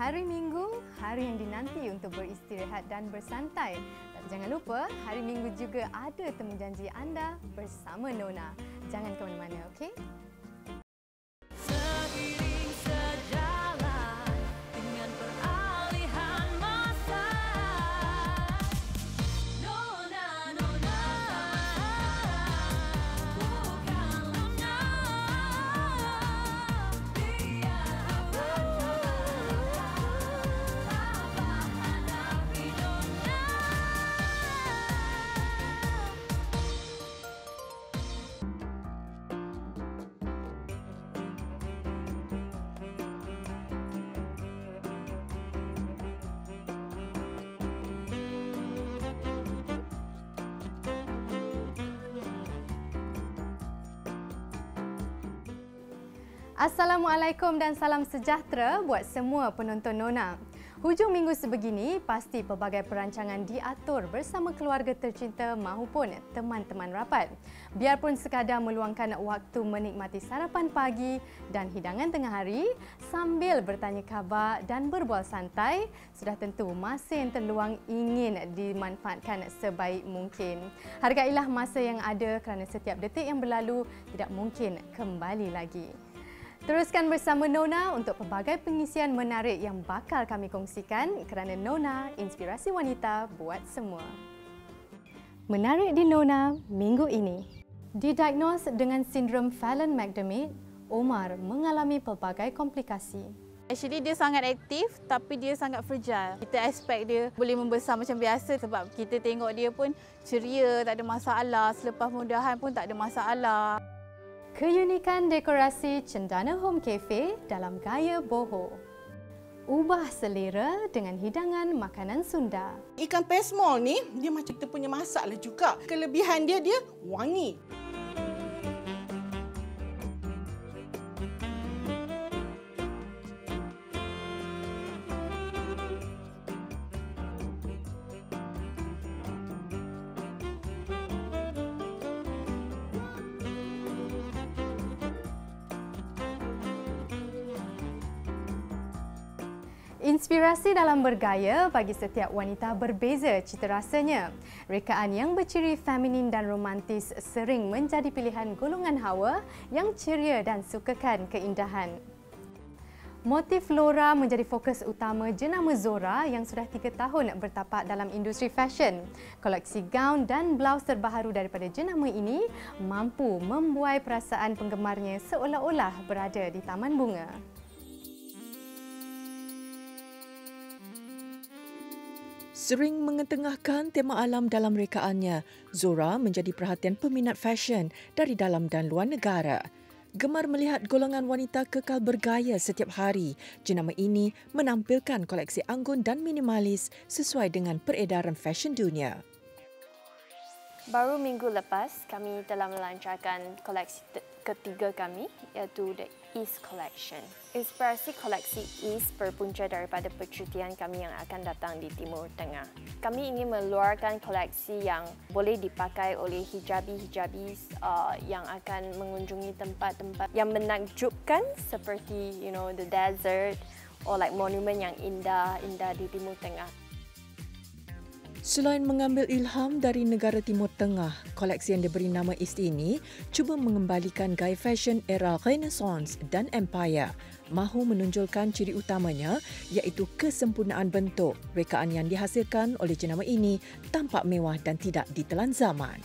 hari Minggu, hari yang dinanti untuk beristirahat dan bersantai. Tapi jangan lupa, hari Minggu juga ada temu janji anda bersama Nona. Jangan ke mana-mana, okey? Assalamualaikum dan salam sejahtera buat semua penonton Nona. Hujung minggu sebegini, pasti pelbagai perancangan diatur bersama keluarga tercinta mahupun teman-teman rapat. Biarpun sekadar meluangkan waktu menikmati sarapan pagi dan hidangan tengah hari sambil bertanya khabar dan berbual santai, sudah tentu masa yang terluang ingin dimanfaatkan sebaik mungkin. Hargailah masa yang ada kerana setiap detik yang berlalu tidak mungkin kembali lagi. Teruskan bersama Nona untuk pelbagai pengisian menarik yang bakal kami kongsikan kerana Nona, inspirasi wanita buat semua. Menarik di Nona minggu ini. Didiagnos dengan sindrom Phelan-McDermid, Omar mengalami pelbagai komplikasi. Actually dia sangat aktif tapi dia sangat fragile. Kita expect dia boleh membesar macam biasa sebab kita tengok dia pun ceria, tak ada masalah. Selepas mudahan pun tak ada masalah. Keunikan dekorasi Cendana Home Cafe dalam gaya boho. Ubah selera dengan hidangan makanan Sunda. Ikan pesmol ni, dia macam kita punya masak lah juga. Kelebihan dia wangi. Inspirasi dalam bergaya bagi setiap wanita berbeza cita rasanya. Rekaan yang berciri feminin dan romantis sering menjadi pilihan golongan hawa yang ceria dan sukakan keindahan. Motif Flora menjadi fokus utama jenama Zora yang sudah 3 tahun bertapak dalam industri fashion. Koleksi gaun dan blaus terbaharu daripada jenama ini mampu membuai perasaan penggemarnya seolah-olah berada di taman bunga. Sering mengetengahkan tema alam dalam rekaannya, Zora menjadi perhatian peminat fashion dari dalam dan luar negara. Gemar melihat golongan wanita kekal bergaya setiap hari, jenama ini menampilkan koleksi anggun dan minimalis sesuai dengan peredaran fashion dunia. Baru minggu lepas, kami telah melancarkan koleksi ketiga kami, iaitu The East Collection. Inspirasi koleksi East berpunca daripada percutian kami yang akan datang di Timur Tengah. Kami ingin meluarkan koleksi yang boleh dipakai oleh hijabi-hijabis yang akan mengunjungi tempat-tempat yang menakjubkan seperti the desert or like monumen yang indah di Timur Tengah. Selain mengambil ilham dari negara Timur Tengah, koleksi yang diberi nama East ini cuba mengembalikan gaya fashion era Renaissance dan Empire, mahu menonjolkan ciri utamanya iaitu kesempurnaan bentuk. Rekaan yang dihasilkan oleh jenama ini tampak mewah dan tidak ditelan zaman.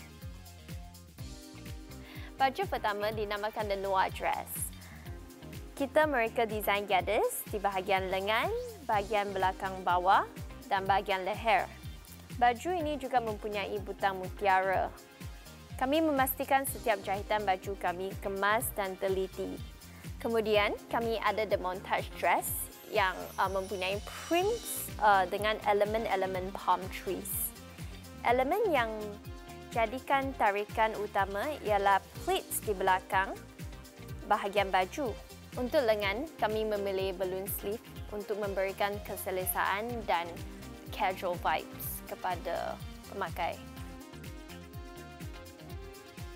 Baju pertama dinamakan The Noir Dress. Kita mereka desain gathers di bahagian lengan, bahagian belakang bawah dan bahagian leher. Baju ini juga mempunyai butang mutiara. Kami memastikan setiap jahitan baju kami kemas dan teliti. Kemudian, kami ada the montage dress yang mempunyai prints dengan elemen-elemen palm trees. Elemen yang jadikan tarikan utama ialah pleats di belakang bahagian baju. Untuk lengan, kami memilih balloon sleeve untuk memberikan keselesaan dan casual vibes kepada pemakai.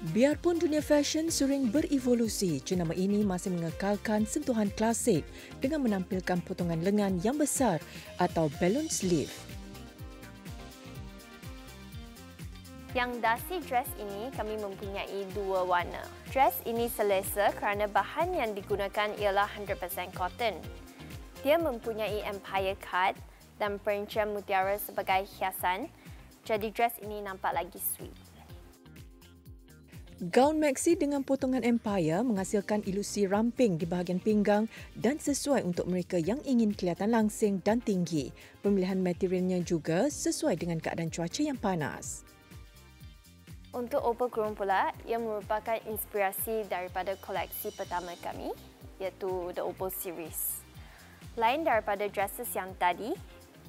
Biarpun dunia fashion sering berevolusi, jenama ini masih mengekalkan sentuhan klasik dengan menampilkan potongan lengan yang besar atau balloon sleeve. Yang dasi dress ini kami mempunyai 2 warna. Dress ini selesa kerana bahan yang digunakan ialah 100% cotton. Dia mempunyai empire cut dan perincian mutiara sebagai hiasan, jadi dress ini nampak lagi sweet. Gaun maxi dengan potongan empire menghasilkan ilusi ramping di bahagian pinggang dan sesuai untuk mereka yang ingin kelihatan langsing dan tinggi. Pemilihan materialnya juga sesuai dengan keadaan cuaca yang panas. Untuk opal kurung pula, ia merupakan inspirasi daripada koleksi pertama kami, iaitu The Opal Series. Lain daripada dresses yang tadi,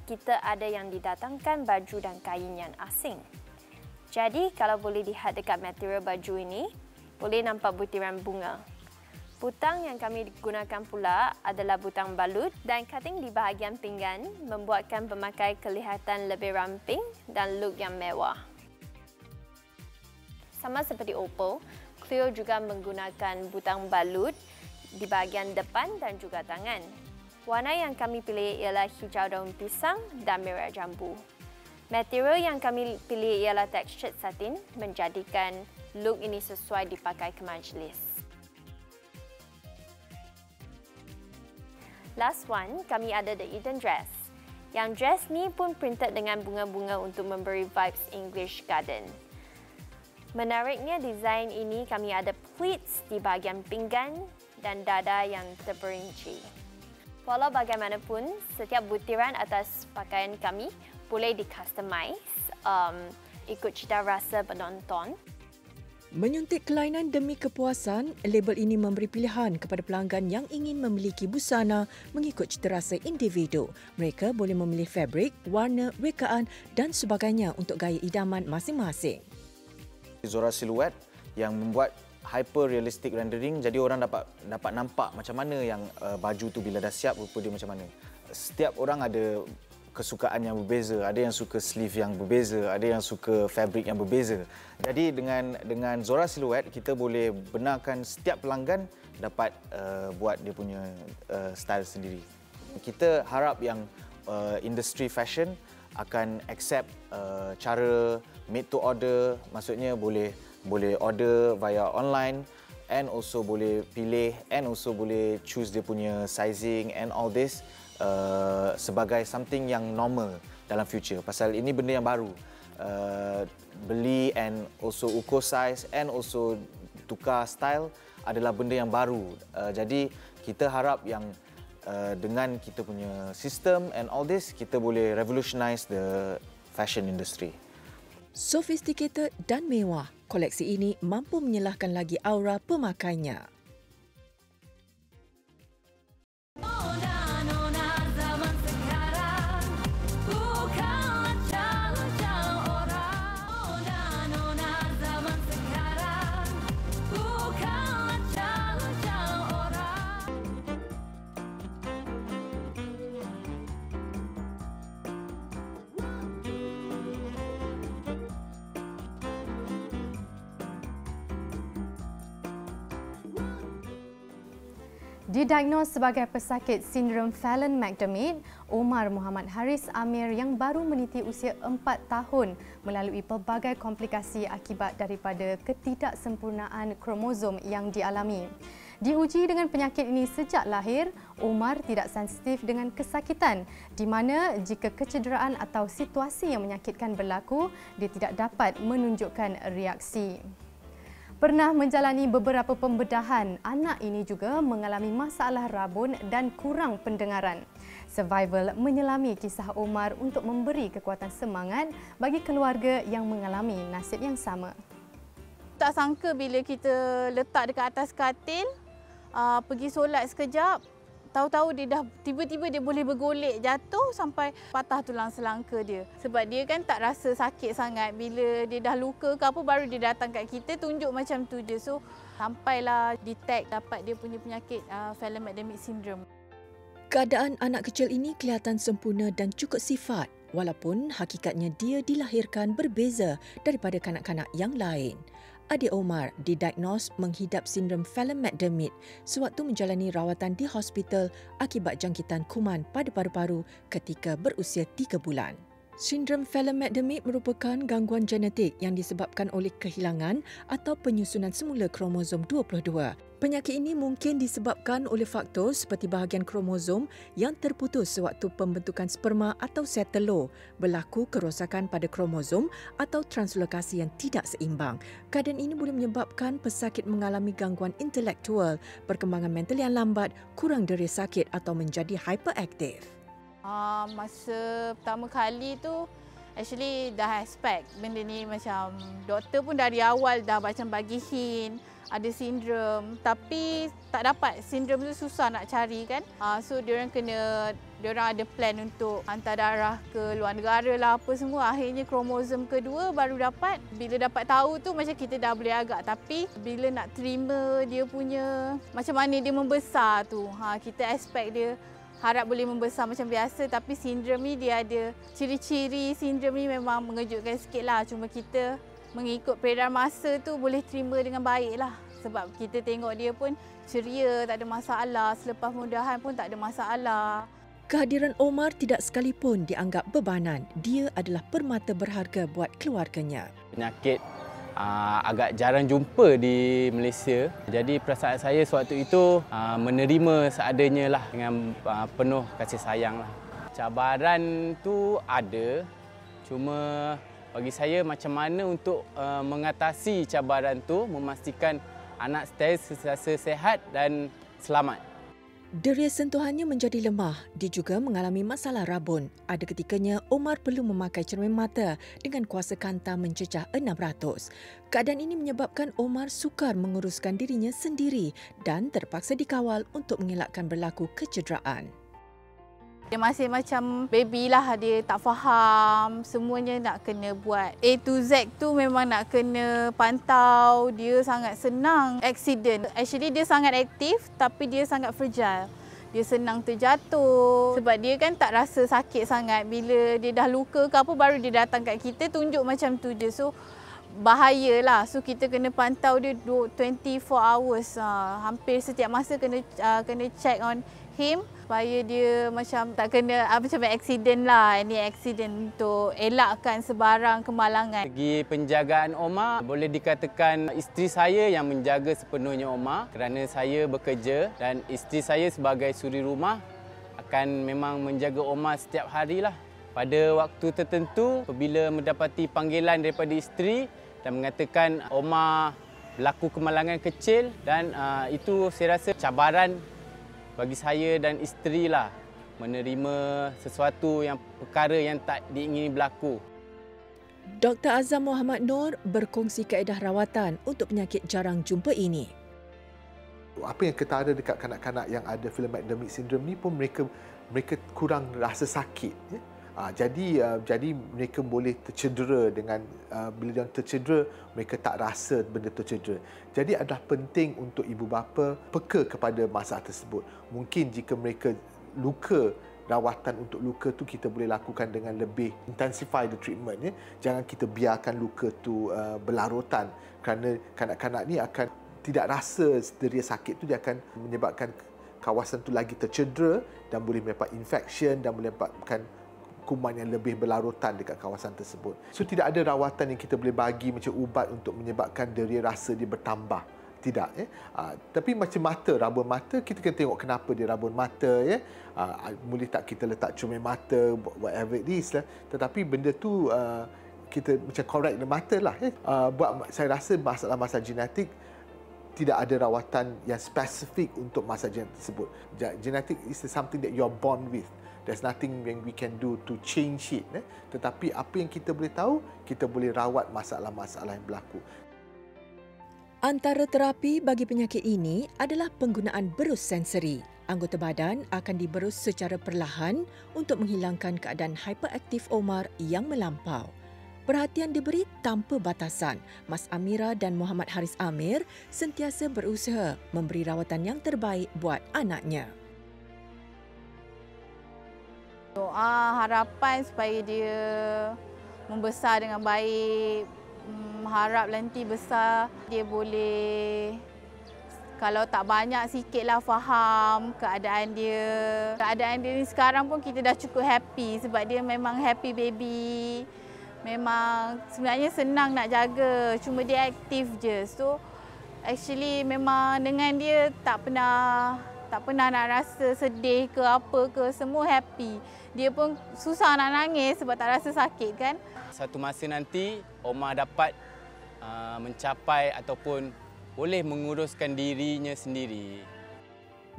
kita ada yang didatangkan baju dan kain yang asing. Jadi, kalau boleh lihat dekat material baju ini, boleh nampak butiran bunga. Butang yang kami gunakan pula adalah butang balut dan cutting di bahagian pinggan membuatkan pemakai kelihatan lebih ramping dan look yang mewah. Sama seperti opal, Cleo juga menggunakan butang balut di bahagian depan dan juga tangan. Warna yang kami pilih ialah hijau daun pisang dan merah jambu. Material yang kami pilih ialah textured satin, menjadikan look ini sesuai dipakai ke majlis. Last one, kami ada the Eden dress. Yang dress ni pun printed dengan bunga-bunga untuk memberi vibes English garden. Menariknya, desain ini kami ada pleats di bahagian pinggan dan dada yang terperinci. Walau bagaimanapun, setiap butiran atas pakaian kami boleh di-customize ikut cita rasa penonton. Menyuntik kelainan demi kepuasan, label ini memberi pilihan kepada pelanggan yang ingin memiliki busana mengikut cita rasa individu. Mereka boleh memilih fabrik, warna, rekaan dan sebagainya untuk gaya idaman masing-masing. Zora Silhouette yang membuat hyper realistic rendering, jadi orang dapat nampak macam mana yang baju tu bila dah siap rupa dia macam mana. Setiap orang ada kesukaan yang berbeza, ada yang suka sleeve yang berbeza, ada yang suka fabric yang berbeza. Jadi dengan Zora Silhouette kita boleh benarkan setiap pelanggan dapat buat dia punya style sendiri. Kita harap yang industri fashion akan accept cara made to order, maksudnya boleh order via online and also boleh pilih and also boleh choose dia punya sizing and all this sebagai something yang normal dalam future. Pasal ini benda yang baru. Beli and also ukur size and also tukar style adalah benda yang baru. Jadi kita harap yang dengan kita punya sistem and all this, kita boleh revolutionize the fashion industry. Sophisticated dan mewah, koleksi ini mampu menyelahkan lagi aura pemakainya. Didiagnos sebagai pesakit sindrom Phelan-McDermid, Omar Muhammad Haris Amir yang baru meniti usia 4 tahun melalui pelbagai komplikasi akibat daripada ketidaksempurnaan kromosom yang dialami. Diuji dengan penyakit ini sejak lahir, Omar tidak sensitif dengan kesakitan di mana jika kecederaan atau situasi yang menyakitkan berlaku, dia tidak dapat menunjukkan reaksi. Pernah menjalani beberapa pembedahan, anak ini juga mengalami masalah rabun dan kurang pendengaran. Survival menyelami kisah Omar untuk memberi kekuatan semangat bagi keluarga yang mengalami nasib yang sama. Tak sangka bila kita letak dekat atas katil, pergi solat sekejap, tahu-tahu dia dah tiba-tiba dia boleh bergolek jatuh sampai patah tulang selangka dia. Sebab dia kan tak rasa sakit sangat, bila dia dah luka ke apa baru dia datang kat kita tunjuk macam tu je. So sampailah detect dapat dia punya penyakit Phelan-McDermid syndrome. Keadaan anak kecil ini kelihatan sempurna dan cukup sifat walaupun hakikatnya dia dilahirkan berbeza daripada kanak-kanak yang lain. Adik Omar didiagnos menghidap sindrom Phelan-McDermid sewaktu menjalani rawatan di hospital akibat jangkitan kuman pada paru-paru ketika berusia 3 bulan. Sindrom Phelan-McDermid merupakan gangguan genetik yang disebabkan oleh kehilangan atau penyusunan semula kromosom 22. Penyakit ini mungkin disebabkan oleh faktor seperti bahagian kromosom yang terputus sewaktu pembentukan sperma atau sel telur, berlaku kerosakan pada kromosom atau translokasi yang tidak seimbang. Keadaan ini boleh menyebabkan pesakit mengalami gangguan intelektual, perkembangan mental yang lambat, kurang deria sakit atau menjadi hyperaktif. Masa pertama kali tu actually dah expect benda ni, macam doktor pun dari awal dah macam bagi hint ada sindrom, tapi tak dapat. Sindrom tu susah nak cari kan. So diorang ada plan untuk hantar darah ke luar negara lah apa semua. Akhirnya kromosom kedua baru dapat. Bila dapat tahu tu macam kita dah boleh agak, tapi bila nak terima dia punya macam mana dia membesar tu, kita expect dia harap boleh membesar macam biasa, tapi sindrom ni dia ada ciri-ciri sindrom ni memang mengejutkan sikit lah. Cuma kita mengikut peredaran masa tu boleh terima dengan baik lah. Sebab kita tengok dia pun ceria, tak ada masalah. Selepas mudahan pun tak ada masalah. Kehadiran Omar tidak sekalipun dianggap bebanan. Dia adalah permata berharga buat keluarganya. Penyakit agak jarang jumpa di Malaysia. Jadi perasaan saya sewaktu itu menerima seadanya lah, dengan penuh kasih sayang lah. Cabaran tu ada, cuma bagi saya macam mana untuk mengatasi cabaran tu, memastikan anak saya sentiasa sihat dan selamat. Deria sentuhannya menjadi lemah. Dia juga mengalami masalah rabun. Ada ketikanya Omar perlu memakai cermin mata dengan kuasa kanta mencecah 600. Keadaan ini menyebabkan Omar sukar menguruskan dirinya sendiri dan terpaksa dikawal untuk mengelakkan berlaku kecederaan. Dia masih macam baby lah, dia tak faham. Semuanya nak kena buat. A to Z tu memang nak kena pantau. Dia sangat senang accident. Actually dia sangat aktif tapi dia sangat fragile. Dia senang terjatuh. Sebab dia kan tak rasa sakit sangat. Bila dia dah luka ke apa baru dia datang kat kita tunjuk macam tu je. So bahayalah. So kita kena pantau dia 24 hours. Hampir setiap masa kena check on him supaya dia macam tak kena macam accident lah. Ini accident untuk elakkan sebarang kemalangan. Segi penjagaan Omar, boleh dikatakan isteri saya yang menjaga sepenuhnya Omar kerana saya bekerja, dan isteri saya sebagai suri rumah akan memang menjaga Omar setiap hari lah. Pada waktu tertentu apabila mendapati panggilan daripada isteri dan mengatakan Omar berlaku kemalangan kecil, dan itu saya rasa cabaran bagi saya dan isteri lah, menerima sesuatu yang perkara yang tak diingini berlaku. Dr. Azam Muhammad Noor berkongsi kaedah rawatan untuk penyakit jarang jumpa ini. Apa yang kita ada dekat kanak-kanak yang ada Phelan-McDermid syndrome ni pun mereka kurang rasa sakit. Jadi mereka boleh tercedera dengan bila dia tercedera mereka tak rasa benda tercedera. Jadi adalah penting untuk ibu bapa peka kepada masalah tersebut. Mungkin jika mereka luka, rawatan untuk luka tu kita boleh lakukan dengan lebih intensify the treatment ya. Jangan kita biarkan luka tu berlarutan, kerana kanak-kanak ni akan tidak rasa deria sakit tu, dia akan menyebabkan kawasan tu lagi tercedera dan boleh mendapat infection dan boleh menyebabkan kuman yang lebih berlarutan dekat kawasan tersebut. So tidak ada rawatan yang kita boleh bagi macam ubat untuk menyebabkan deria rasa dia bertambah. Tidak. Tapi macam mata, rabun mata, kita kena tengok kenapa dia rabun mata. Boleh tak kita letak cermin mata, whatever it is lah. Tetapi benda tu kita macam correct the mata lah. Saya rasa masalah-masalah genetik tidak ada rawatan yang spesifik untuk masalah genetik tersebut. Genetik is something that you are born with. There's nothing yang we can do to change it. Tetapi apa yang kita boleh tahu, kita boleh rawat masalah-masalah yang berlaku. Antara terapi bagi penyakit ini adalah penggunaan berus sensori. Anggota badan akan diberus secara perlahan untuk menghilangkan keadaan hyperaktif Omar yang melampau. Perhatian diberi tanpa batasan. Mas Amira dan Muhammad Haris Amir sentiasa berusaha memberi rawatan yang terbaik buat anaknya. Doa harapan supaya dia membesar dengan baik. harap nanti besar dia boleh, kalau tak banyak sikitlah faham keadaan dia. Keadaan dia ni sekarang pun kita dah cukup happy sebab dia memang happy baby. Memang sebenarnya senang nak jaga, cuma dia aktif je. So actually memang dengan dia tak pernah nak rasa sedih ke apa ke, semua happy. Dia pun susah nak nangis sebab tak rasa sakit kan. Satu masa nanti Omar dapat mencapai ataupun boleh menguruskan dirinya sendiri.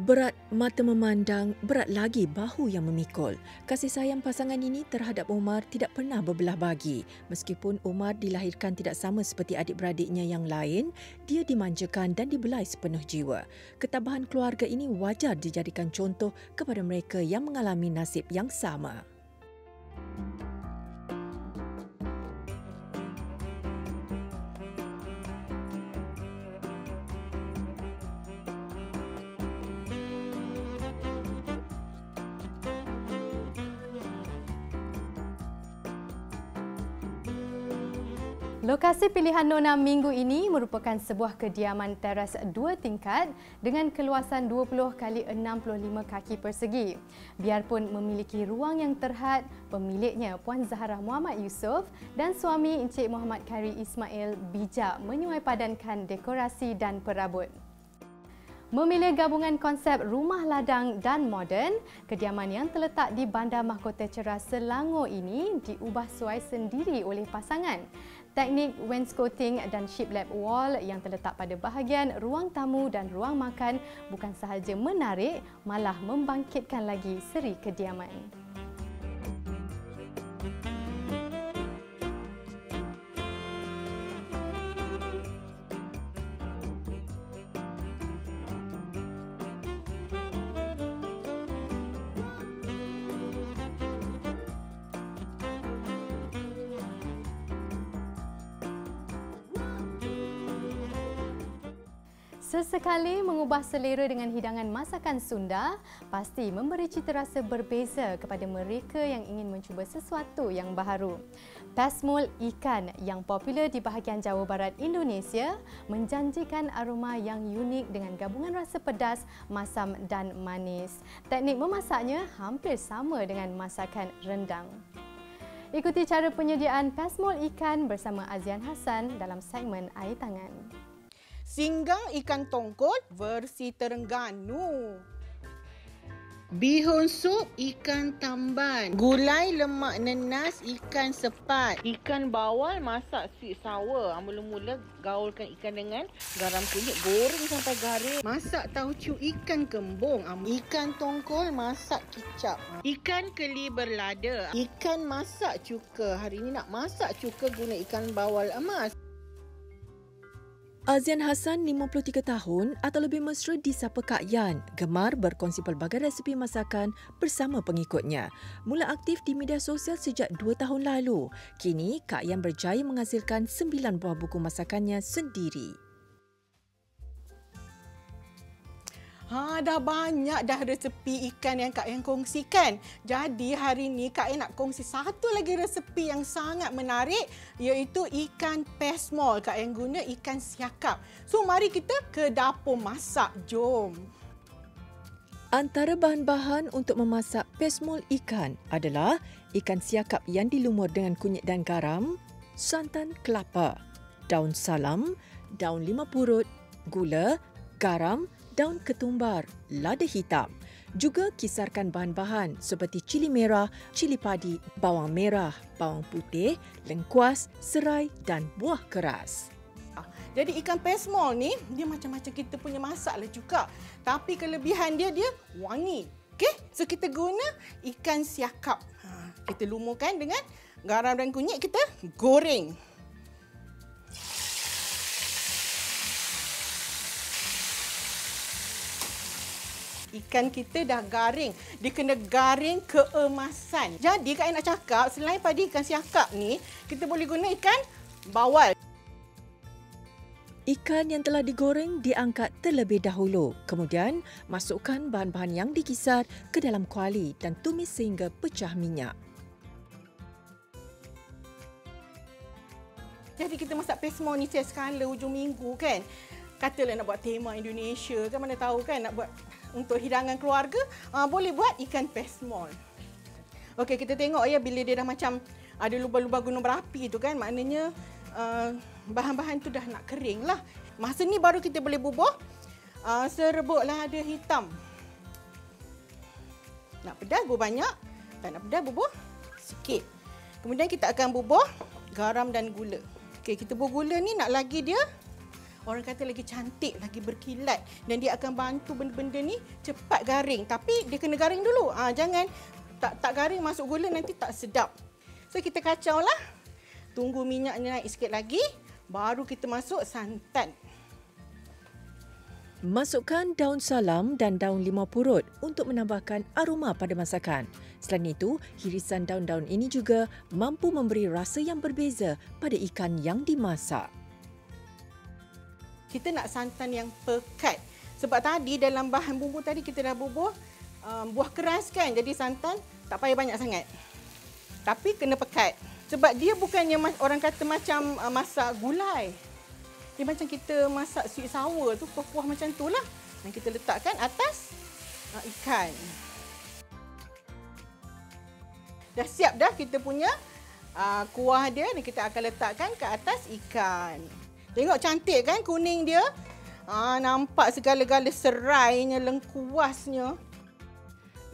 Berat mata memandang, berat lagi bahu yang memikul. Kasih sayang pasangan ini terhadap Omar tidak pernah berbelah bagi. Meskipun Omar dilahirkan tidak sama seperti adik-beradiknya yang lain, dia dimanjakan dan dibelai sepenuh jiwa. Ketabahan keluarga ini wajar dijadikan contoh kepada mereka yang mengalami nasib yang sama. Lokasi pilihan Nona minggu ini merupakan sebuah kediaman teras 2 tingkat dengan keluasan 20 x 65 kaki persegi. Biarpun memiliki ruang yang terhad, pemiliknya Puan Zahra Muhammad Yusof dan suami Encik Muhammad Kari Ismail bijak menyuai padankan dekorasi dan perabot. Memilih gabungan konsep rumah ladang dan moden, kediaman yang terletak di Bandar Mahkota Cerah Selangor ini diubah suai sendiri oleh pasangan. Teknik wainscoting dan shiplap wall yang terletak pada bahagian ruang tamu dan ruang makan bukan sahaja menarik, malah membangkitkan lagi seri kediaman. Sesekali mengubah selera dengan hidangan masakan Sunda pasti memberi cita rasa berbeza kepada mereka yang ingin mencuba sesuatu yang baharu. Pesmol ikan yang popular di bahagian Jawa Barat Indonesia menjanjikan aroma yang unik dengan gabungan rasa pedas, masam dan manis. Teknik memasaknya hampir sama dengan masakan rendang. Ikuti cara penyediaan pesmol ikan bersama Azian Hassan dalam segmen Air Tangan. Singgang ikan tongkol versi Terengganu. Bihun sup ikan tamban. Gulai lemak nenas ikan sepat. Ikan bawal masak sweet sour. Mula-mula gaulkan ikan dengan garam kunyit, goreng sampai garing. Masak tauco ikan kembung. Ikan tongkol masak kicap. Ikan keli berlada. Ikan masak cuka. Hari ini nak masak cuka guna ikan bawal emas. Azian Hassan, 53 tahun atau lebih mesra disapa Kak Yan, gemar berkongsi pelbagai resepi masakan bersama pengikutnya. Mula aktif di media sosial sejak 2 tahun lalu. Kini, Kak Yan berjaya menghasilkan 9 buah buku masakannya sendiri. Dah banyak dah resepi ikan yang Kak Yan kongsikan. Jadi hari ni Kak Yan nak kongsi satu lagi resepi yang sangat menarik, iaitu ikan pesmol. Kak Yan guna ikan siakap. So mari kita ke dapur masak. Jom. Antara bahan-bahan untuk memasak pesmol ikan adalah ikan siakap yang dilumur dengan kunyit dan garam, santan kelapa, daun salam, daun lima purut, gula, garam, daun ketumbar, lada hitam. Juga kisarkan bahan-bahan seperti cili merah, cili padi, bawang merah, bawang putih, lengkuas, serai dan buah keras. Jadi ikan pesmol ni, dia macam-macam kita punya masak lah juga. Tapi kelebihan dia wangi. Okey, so kita guna ikan siakap. Kita lumurkan dengan garam dan kunyit, kita goreng. Ikan kita dah garing. Dia kena garing keemasan. Jadi Kak Yan nak cakap, selain pada ikan siakap ni, kita boleh guna ikan bawal. Ikan yang telah digoreng diangkat terlebih dahulu. Kemudian, masukkan bahan-bahan yang dikisar ke dalam kuali dan tumis sehingga pecah minyak. Setiap hari kita masak pesmol ni setiap sekala hujung minggu kan. Katalah nak buat tema Indonesia kan, mana tahu kan nak buat untuk hidangan keluarga, boleh buat ikan pesmol. Okey, kita tengok ya bila dia dah macam ada lubang-lubang gunung berapi tu kan, maknanya bahan-bahan tu dah nak kering lah. Masa ni baru kita boleh bubuh serbuk lada hitam. Nak pedas bubuh banyak, tak nak pedas bubuh sikit. Kemudian kita akan bubuh garam dan gula. Okey, kita bubuh gula ni nak lagi dia, orang kata lagi cantik, lagi berkilat, dan dia akan bantu benda-benda ni cepat garing. Tapi dia kena garing dulu. Jangan tak garing masuk gula nanti tak sedap. So kita kacau lah. Tunggu minyaknya naik sikit lagi, baru kita masuk santan. Masukkan daun salam dan daun limau purut untuk menambahkan aroma pada masakan. Selain itu, hirisan daun-daun ini juga mampu memberi rasa yang berbeza pada ikan yang dimasak. Kita nak santan yang pekat. Sebab tadi dalam bahan bumbu tadi kita dah bubuh buah keras kan. Jadi santan tak payah banyak sangat. Tapi kena pekat. Sebab dia bukannya orang kata macam masak gulai. Dia macam kita masak sweet sour tu, kuah-kuah macam tu lah. Dan kita letakkan atas ikan. Dah siap dah kita punya kuah dia, dan kita akan letakkan ke atas ikan. Tengok cantik kan kuning dia? Nampak segala-gala serainya, lengkuasnya.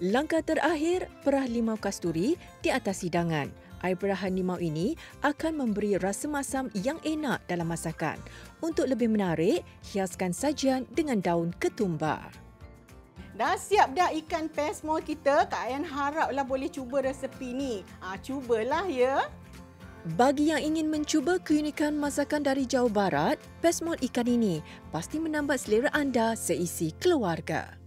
Langkah terakhir, perah limau kasturi di atas hidangan. Air perahan limau ini akan memberi rasa masam yang enak dalam masakan. Untuk lebih menarik, hiaskan sajian dengan daun ketumbar. Dah siap dah ikan pesmol kita. Kak Ayan haraplah boleh cuba resepi ni. Cubalah ya. Bagi yang ingin mencuba keunikan masakan dari Jawa Barat, pesmol ikan ini pasti menambah selera anda seisi keluarga.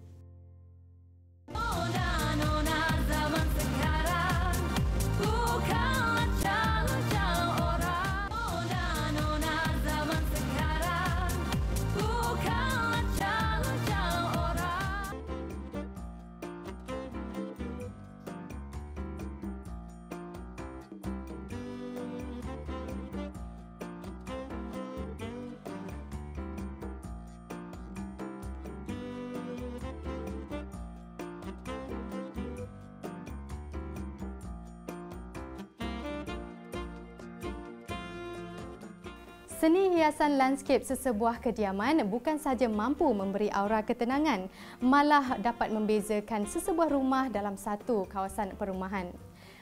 Seni hiasan landscape sesebuah kediaman bukan sahaja mampu memberi aura ketenangan, malah dapat membezakan sesebuah rumah dalam satu kawasan perumahan.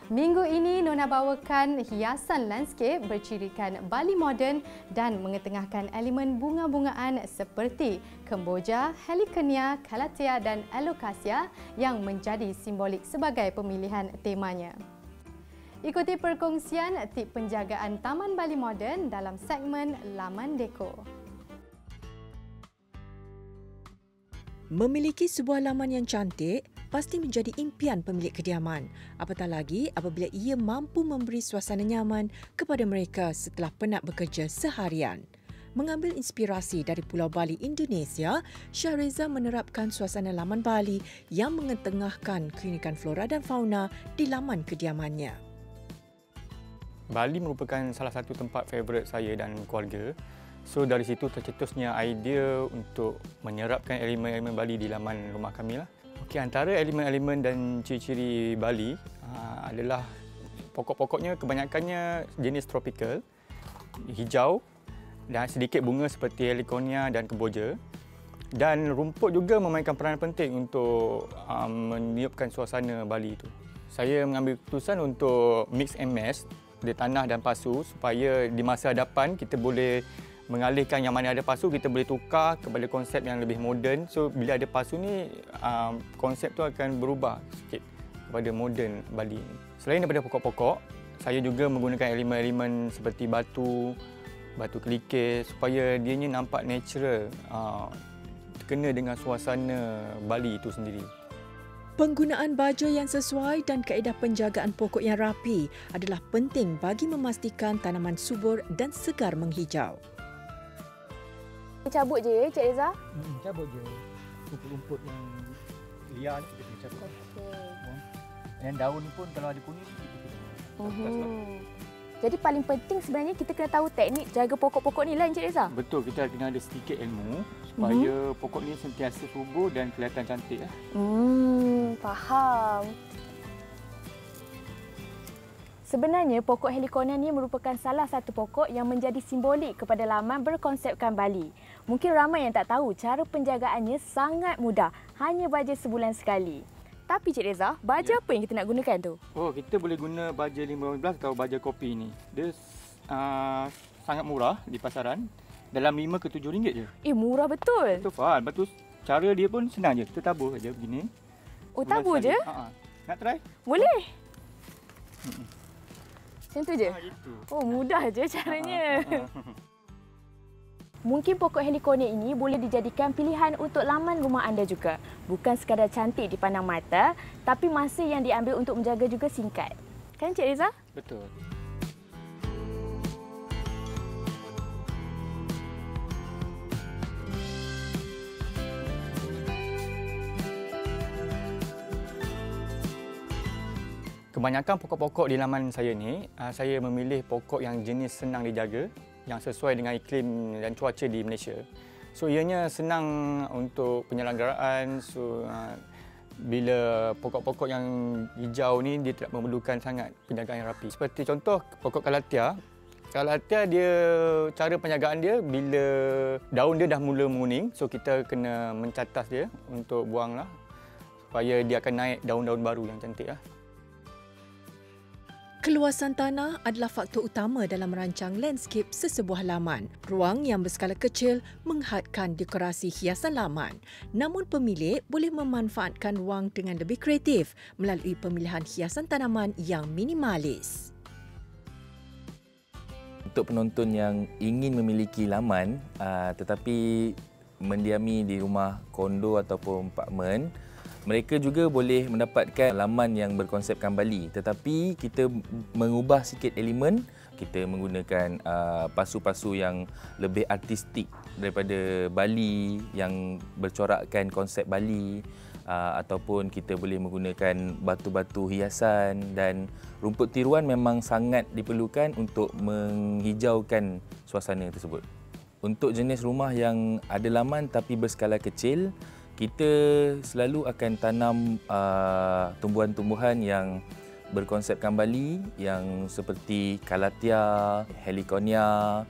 Minggu ini, Nona bawakan hiasan landscape bercirikan Bali moden dan mengetengahkan elemen bunga-bungaan seperti kemboja, heliconia, calathea dan alocasia yang menjadi simbolik sebagai pemilihan temanya. Ikuti perkongsian tip penjagaan Taman Bali Moden dalam segmen Laman Deko. Memiliki sebuah laman yang cantik pasti menjadi impian pemilik kediaman. Apatah lagi apabila ia mampu memberi suasana nyaman kepada mereka setelah penat bekerja seharian. Mengambil inspirasi dari Pulau Bali, Indonesia, Syahriza menerapkan suasana laman Bali yang mengetengahkan keunikan flora dan fauna di laman kediamannya. Bali merupakan salah satu tempat favourite saya dan keluarga. So dari situ tercetusnya idea untuk menyerapkan elemen-elemen Bali di laman rumah kami lah. Okey, antara elemen-elemen dan ciri-ciri Bali adalah pokok-pokoknya kebanyakannya jenis tropikal, hijau dan sedikit bunga seperti heliconia dan kemboja. Dan rumput juga memainkan peranan penting untuk meniupkan suasana Bali itu. Saya mengambil keputusan untuk mix and match di tanah dan pasu supaya di masa hadapan kita boleh mengalihkan yang mana ada pasu, kita boleh tukar kepada konsep yang lebih moden. So bila ada pasu ni konsep tu akan berubah sikit kepada moden Bali. Selain daripada pokok-pokok, saya juga menggunakan elemen-elemen seperti batu kelikir supaya dianya nampak natural, terkena dengan suasana Bali itu sendiri. Penggunaan baja yang sesuai dan kaedah penjagaan pokok yang rapi adalah penting bagi memastikan tanaman subur dan segar menghijau. Cabut je Cik Reza? Cabut je. Rumput-rumput yang liar ni kita kena cabut. Dan daun ni pun kalau ada kuning kita kena. Jadi paling penting sebenarnya kita kena tahu teknik jaga pokok-pokok ni lah Encik Reza. Betul, kita kena ada sedikit ilmu supaya pokok ni sentiasa subur dan kelihatan cantik. Faham. Sebenarnya pokok Heliconia ni merupakan salah satu pokok yang menjadi simbolik kepada laman berkonsepkan Bali. Mungkin ramai yang tak tahu cara penjagaannya sangat mudah, hanya baja sebulan sekali. Tapi Cik Reza, baja apa yang kita nak gunakan tu? Oh, kita boleh guna baja 15 atau baja kopi ni. Dia sangat murah di pasaran. Dalam 5 ke 7 ringgit je. Murah betul. Betul, Fahal. Betul. Cara dia pun senang je. Kita tabur saja begini. Oh, tabur je? Nak try? Boleh. Macam tu je? Gitu. Oh, mudah je caranya. Mungkin pokok Heliconia ini boleh dijadikan pilihan untuk laman rumah anda juga. Bukan sekadar cantik dipandang mata, tapi masa yang diambil untuk menjaga juga singkat. Kan Cik Reza? Betul. Kebanyakan pokok-pokok di laman saya ni, saya memilih pokok yang jenis senang dijaga, yang sesuai dengan iklim dan cuaca di Malaysia. So ianya senang untuk penyelenggaraan. So bila pokok-pokok yang hijau ni dia tidak memerlukan sangat penjagaan yang rapi. Seperti contoh pokok kalatia. Kalatia dia cara penjagaan dia bila daun dia dah mula menguning, so kita kena mencatas dia untuk buanglah supaya dia akan naik daun-daun baru yang cantik lah. Keluasan tanah adalah faktor utama dalam merancang landscape sesebuah laman. Ruang yang berskala kecil menghadkan dekorasi hiasan laman. Namun pemilik boleh memanfaatkan ruang dengan lebih kreatif melalui pemilihan hiasan tanaman yang minimalis. Untuk penonton yang ingin memiliki laman tetapi mendiami di rumah kondo ataupun apartmen, mereka juga boleh mendapatkan laman yang berkonsepkan Bali, tetapi kita mengubah sikit elemen. Kita menggunakan pasu-pasu yang lebih artistik daripada Bali, yang bercorakkan konsep Bali, ataupun kita boleh menggunakan batu-batu hiasan, dan rumput tiruan memang sangat diperlukan untuk menghijaukan suasana tersebut. Untuk jenis rumah yang ada laman tapi berskala kecil, kita selalu akan tanam tumbuhan-tumbuhan yang berkonsepkan Bali, yang seperti kalatia, heliconia,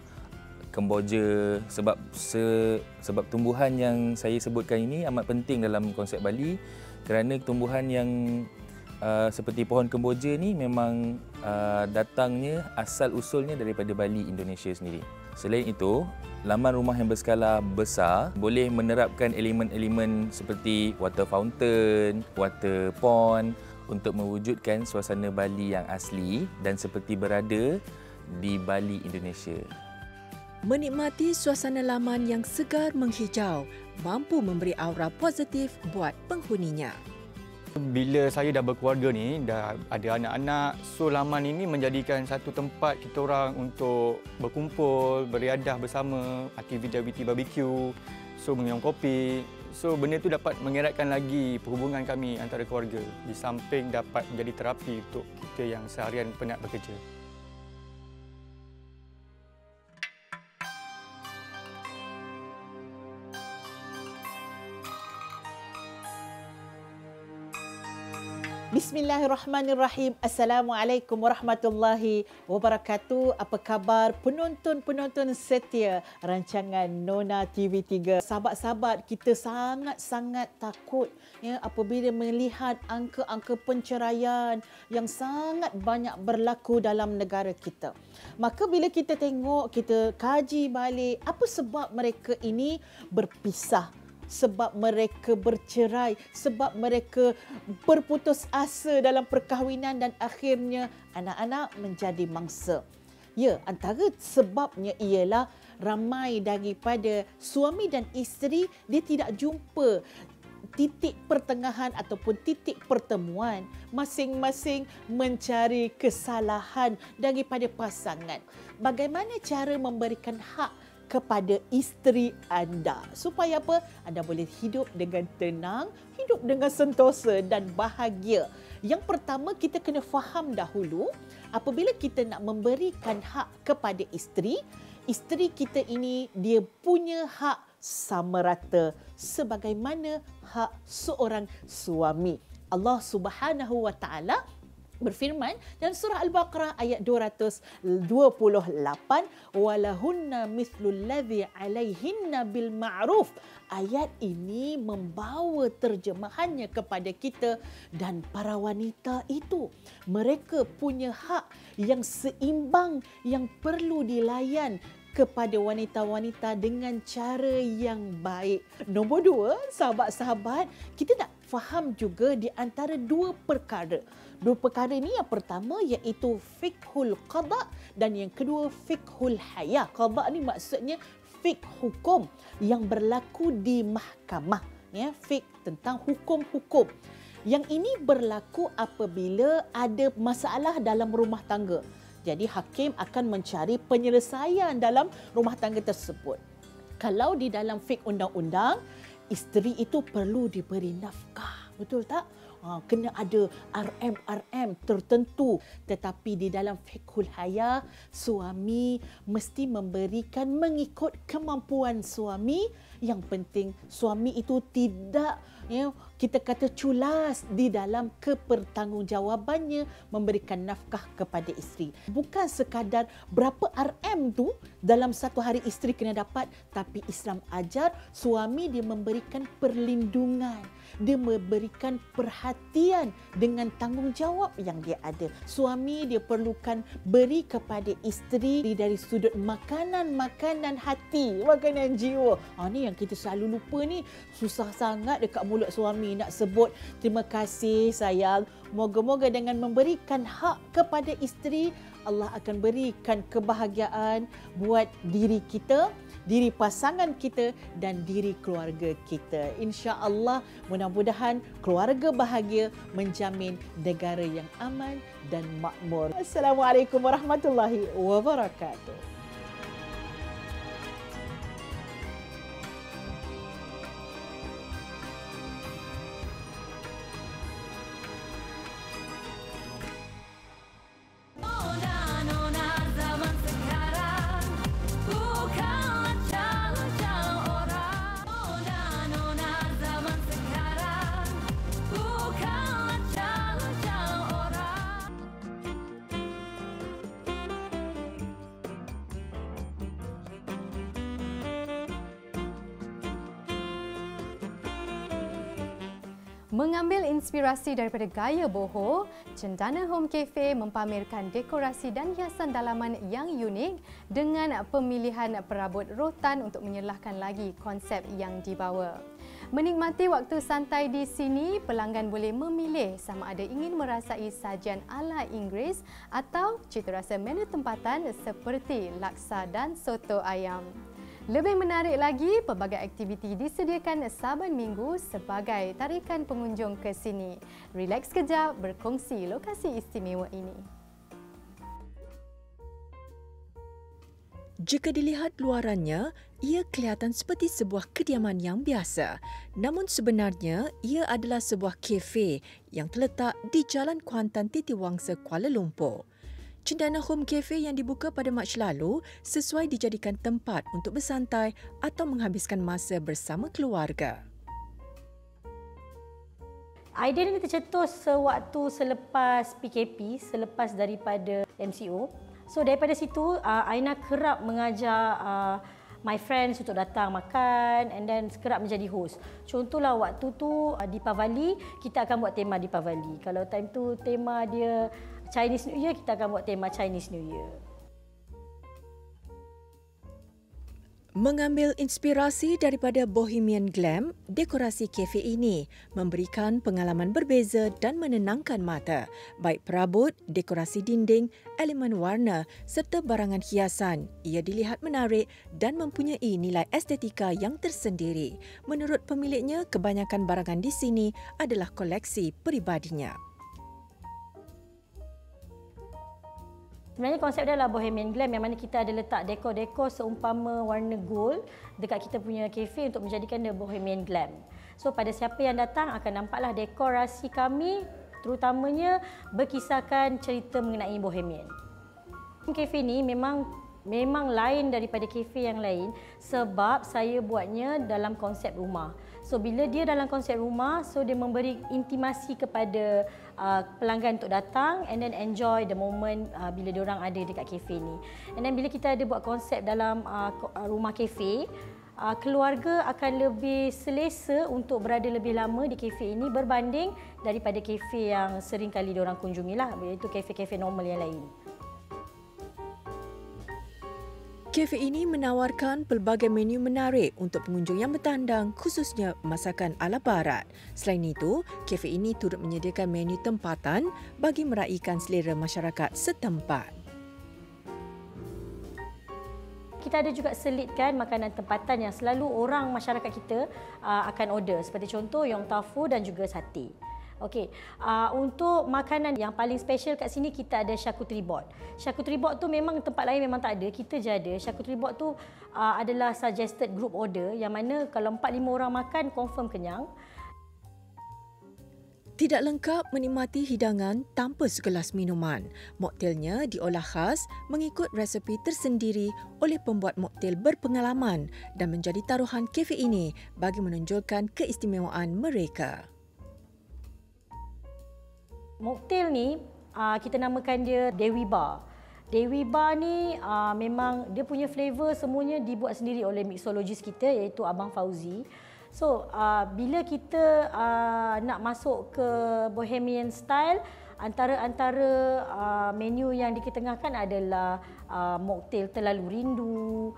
kemboja, sebab tumbuhan yang saya sebutkan ini amat penting dalam konsep Bali, kerana tumbuhan yang seperti pohon kemboja ni memang datangnya asal usulnya daripada Bali, Indonesia sendiri. Selain itu, laman rumah yang berskala besar boleh menerapkan elemen-elemen seperti water fountain, water pond untuk mewujudkan suasana Bali yang asli dan seperti berada di Bali, Indonesia. Menikmati suasana laman yang segar menghijau mampu memberi aura positif buat penghuninya. Bila saya dah berkeluarga ni, dah ada anak-anak, so laman ini menjadikan satu tempat kita orang untuk berkumpul, beriadah bersama, aktiviti barbecue, so minum kopi. So benda tu dapat mengeratkan lagi perhubungan kami antara keluarga, di samping dapat menjadi terapi untuk kita yang seharian penat bekerja. Bismillahirrahmanirrahim. Assalamualaikum warahmatullahi wabarakatuh. Apa khabar penonton-penonton setia rancangan Nona TV3? Sahabat-sahabat, kita sangat-sangat takut apabila melihat angka-angka penceraian yang sangat banyak berlaku dalam negara kita. Maka bila kita tengok, kita kaji balik apa sebab mereka ini berpisah, sebab mereka bercerai, sebab mereka berputus asa dalam perkahwinan dan akhirnya anak-anak menjadi mangsa. Ya, antara sebabnya ialah ramai daripada suami dan isteri dia tidak jumpa titik pertengahan ataupun titik pertemuan, masing-masing mencari kesalahan daripada pasangan. Bagaimana cara memberikan hak kepada isteri anda. Supaya apa? Anda boleh hidup dengan tenang, hidup dengan sentosa dan bahagia. Yang pertama, kita kena faham dahulu, apabila kita nak memberikan hak kepada isteri kita ini dia punya hak sama rata sebagaimana hak seorang suami. Allah Subhanahu wa taala berfirman dalam surah Al-Baqarah ayat 228, walahunna mithlul ladzi alaihinna bil ma'ruf. Ayat ini membawa terjemahannya kepada kita, dan para wanita itu mereka punya hak yang seimbang yang perlu dilayan kepada wanita-wanita dengan cara yang baik. Nombor dua, sahabat-sahabat, kita nak faham juga di antara dua perkara. Dua perkara ini, yang pertama iaitu fiqhul qada dan yang kedua fiqhul haya. Qada ni maksudnya fiqh hukum yang berlaku di mahkamah, ya, fiqh tentang hukum-hukum. Yang ini berlaku apabila ada masalah dalam rumah tangga. Jadi hakim akan mencari penyelesaian dalam rumah tangga tersebut. Kalau di dalam fiqh undang-undang, isteri itu perlu diberi nafkah, betul tak? Kena ada RM tertentu. Tetapi di dalam fiqhul haya, suami mesti memberikan mengikut kemampuan suami. Yang penting suami itu tidak, kita kata, culas di dalam kepertanggungjawabannya memberikan nafkah kepada isteri. Bukan sekadar berapa RM tu dalam satu hari isteri kena dapat, tapi Islam ajar suami dia memberikan perlindungan, dia memberikan perhatian dengan tanggungjawab yang dia ada. Suami dia perlukan beri kepada isteri dari sudut makanan hati, makanan jiwa. Ni yang kita selalu lupa ni. Susah sangat dekat mulut suami nak sebut terima kasih sayang. Moga-moga dengan memberikan hak kepada isteri, Allah akan berikan kebahagiaan buat diri kita, diri pasangan kita dan diri keluarga kita. Insya-Allah, mudah-mudahan keluarga bahagia menjamin negara yang aman dan makmur. Assalamualaikum warahmatullahi wabarakatuh. Mengambil inspirasi daripada gaya boho, Cendana Home Cafe mempamerkan dekorasi dan hiasan dalaman yang unik dengan pemilihan perabot rotan untuk menyelahkan lagi konsep yang dibawa. Menikmati waktu santai di sini, pelanggan boleh memilih sama ada ingin merasai sajian ala Inggeris atau citarasa menu tempatan seperti laksa dan soto ayam. Lebih menarik lagi, pelbagai aktiviti disediakan Saban Minggu sebagai tarikan pengunjung ke sini. Relax kejap berkongsi lokasi istimewa ini. Jika dilihat luarannya, ia kelihatan seperti sebuah kediaman yang biasa. Namun sebenarnya, ia adalah sebuah kafe yang terletak di Jalan Kuantan Titiwangsa, Kuala Lumpur. Cendana Home Cafe yang dibuka pada Mac lalu sesuai dijadikan tempat untuk bersantai atau menghabiskan masa bersama keluarga. Idea ini tercetus sewaktu selepas PKP, selepas daripada MCO. So daripada situ, Aina kerap mengajar my friends untuk datang makan and then kerap menjadi host. Contohlah waktu tu Deepavali, kita akan buat tema Deepavali. Kalau time tu tema dia Chinese New Year, kita akan buat tema Chinese New Year. Mengambil inspirasi daripada Bohemian Glam, dekorasi kafe ini memberikan pengalaman berbeza dan menenangkan mata. Baik perabot, dekorasi dinding, elemen warna serta barangan hiasan. Ia dilihat menarik dan mempunyai nilai estetika yang tersendiri. Menurut pemiliknya, kebanyakan barangan di sini adalah koleksi peribadinya. Sebenarnya konsep dia adalah Bohemian Glam yang mana kita ada letak dekor-dekor seumpama warna gold dekat kita punya kafe untuk menjadikan dia Bohemian Glam. So pada siapa yang datang akan nampaklah dekorasi kami terutamanya berkisahkan cerita mengenai Bohemian. Kafe ni memang lain daripada kafe yang lain sebab saya buatnya dalam konsep rumah. So bila dia dalam konsep rumah, so dia memberi intimasi kepada pelanggan untuk datang and then enjoy the moment bila diorang ada dekat kafe ni. And then bila kita ada buat konsep dalam rumah kafe, keluarga akan lebih selesa untuk berada lebih lama di kafe ini berbanding daripada kafe yang sering kali diorang kunjungilah, iaitu kafe-kafe normal yang lain. Kafe ini menawarkan pelbagai menu menarik untuk pengunjung yang bertandang, khususnya masakan ala barat. Selain itu, kafe ini turut menyediakan menu tempatan bagi meraihkan selera masyarakat setempat. Kita ada juga selitkan makanan tempatan yang selalu orang masyarakat kita akan order. Seperti contoh yong tau fu dan juga sate. Okey, untuk makanan yang paling special kat sini kita ada charcuterie board. Charcuterie board tu memang tempat lain memang tak ada, kita je ada. Charcuterie board tu adalah suggested group order yang mana kalau 4-5 orang makan confirm kenyang. Tidak lengkap menikmati hidangan tanpa segelas minuman. Moktelnya diolah khas mengikut resepi tersendiri oleh pembuat moktel berpengalaman dan menjadi taruhan kafe ini bagi menonjolkan keistimewaan mereka. Moktel ni kita namakan dia Dewi Bar. Dewi Bar ni memang dia punya flavor semuanya dibuat sendiri oleh mixologist kita iaitu Abang Fauzi. So bila kita nak masuk ke Bohemian style, antara menu yang diketengahkan adalah moktel Terlalu Rindu,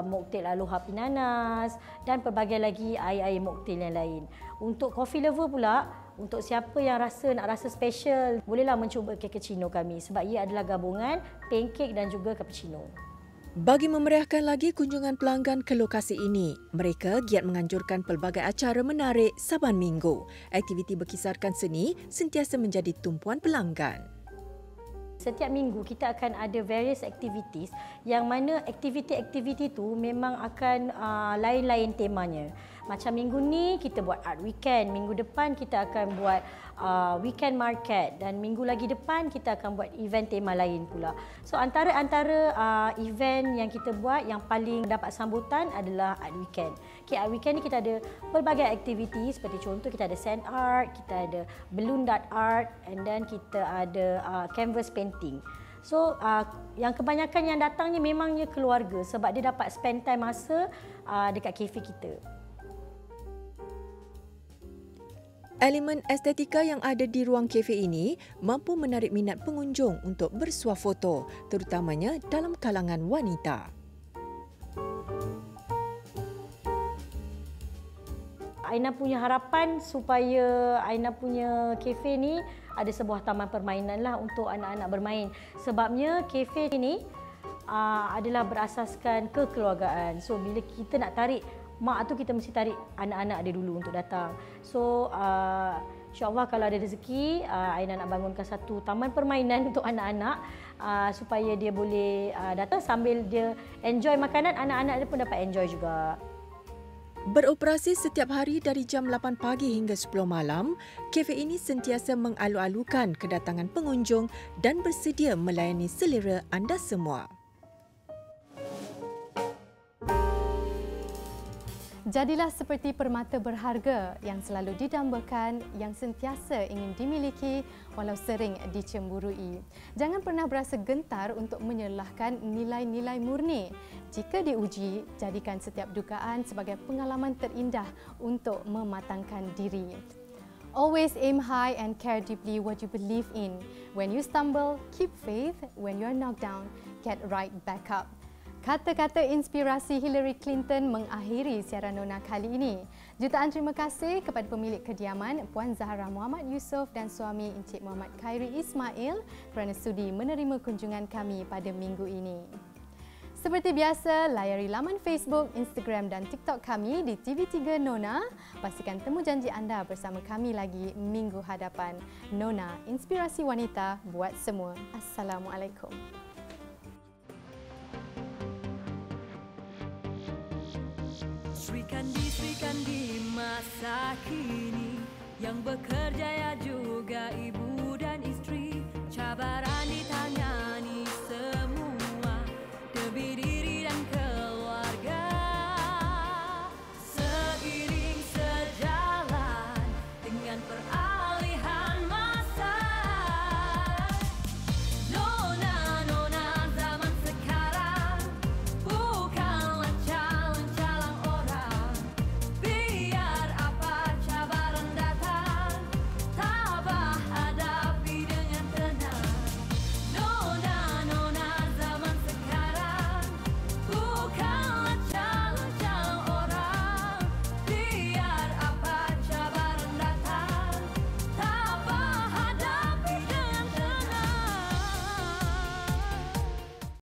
moktel Aloha Pinanas dan pelbagai lagi air-air moktel yang lain. Untuk coffee lover pula, untuk siapa yang nak rasa special, bolehlah mencuba cappuccino kami sebab ia adalah gabungan pancake dan juga cappuccino. Bagi memeriahkan lagi kunjungan pelanggan ke lokasi ini, mereka giat menganjurkan pelbagai acara menarik saban minggu. Aktiviti berkisarkan seni sentiasa menjadi tumpuan pelanggan. Setiap minggu kita akan ada various activities yang mana aktiviti-aktiviti tu memang akan lain-lain temanya. Macam minggu ni kita buat art weekend, minggu depan kita akan buat weekend market dan minggu lagi depan kita akan buat event tema lain pula. So antara event yang kita buat yang paling dapat sambutan adalah art weekend. Okay, art weekend ni kita ada pelbagai aktiviti seperti contoh kita ada sand art, kita ada balloon dart art and then kita ada canvas painting. So yang kebanyakan yang datang ni memangnya keluarga sebab dia dapat spend time masa dekat kafe kita. Elemen estetika yang ada di ruang kafe ini mampu menarik minat pengunjung untuk bersuah foto, terutamanya dalam kalangan wanita. Aina punya harapan supaya Aina punya kafe ni ada sebuah taman permainan lah untuk anak-anak bermain. Sebabnya kafe ini adalah berasaskan kekeluargaan. So bila kita nak tarik mak tu kita mesti tarik anak-anak dia dulu untuk datang. So insyaAllah kalau ada rezeki Aina nak bangunkan satu taman permainan untuk anak-anak supaya dia boleh datang sambil dia enjoy makanan, anak-anak dia pun dapat enjoy juga. Beroperasi setiap hari dari jam 8 pagi hingga 10 malam, kafe ini sentiasa mengalu-alukan kedatangan pengunjung dan bersedia melayani selera anda semua. Jadilah seperti permata berharga yang selalu didambakan, yang sentiasa ingin dimiliki walau sering dicemburui. Jangan pernah berasa gentar untuk menyelahkan nilai-nilai murni. Jika diuji, jadikan setiap dugaan sebagai pengalaman terindah untuk mematangkan diri. Always aim high and care deeply what you believe in. When you stumble, keep faith. When you are knocked down, get right back up. Kata-kata inspirasi Hillary Clinton mengakhiri siaran Nona kali ini. Jutaan terima kasih kepada pemilik kediaman Puan Zahra Muhammad Yusof dan suami Encik Muhammad Khairi Ismail kerana sudi menerima kunjungan kami pada minggu ini. Seperti biasa, layari laman Facebook, Instagram dan TikTok kami di TV3 Nona. Pastikan temu janji anda bersama kami lagi minggu hadapan. Nona, inspirasi wanita buat semua. Assalamualaikum. kini yang bekerja ya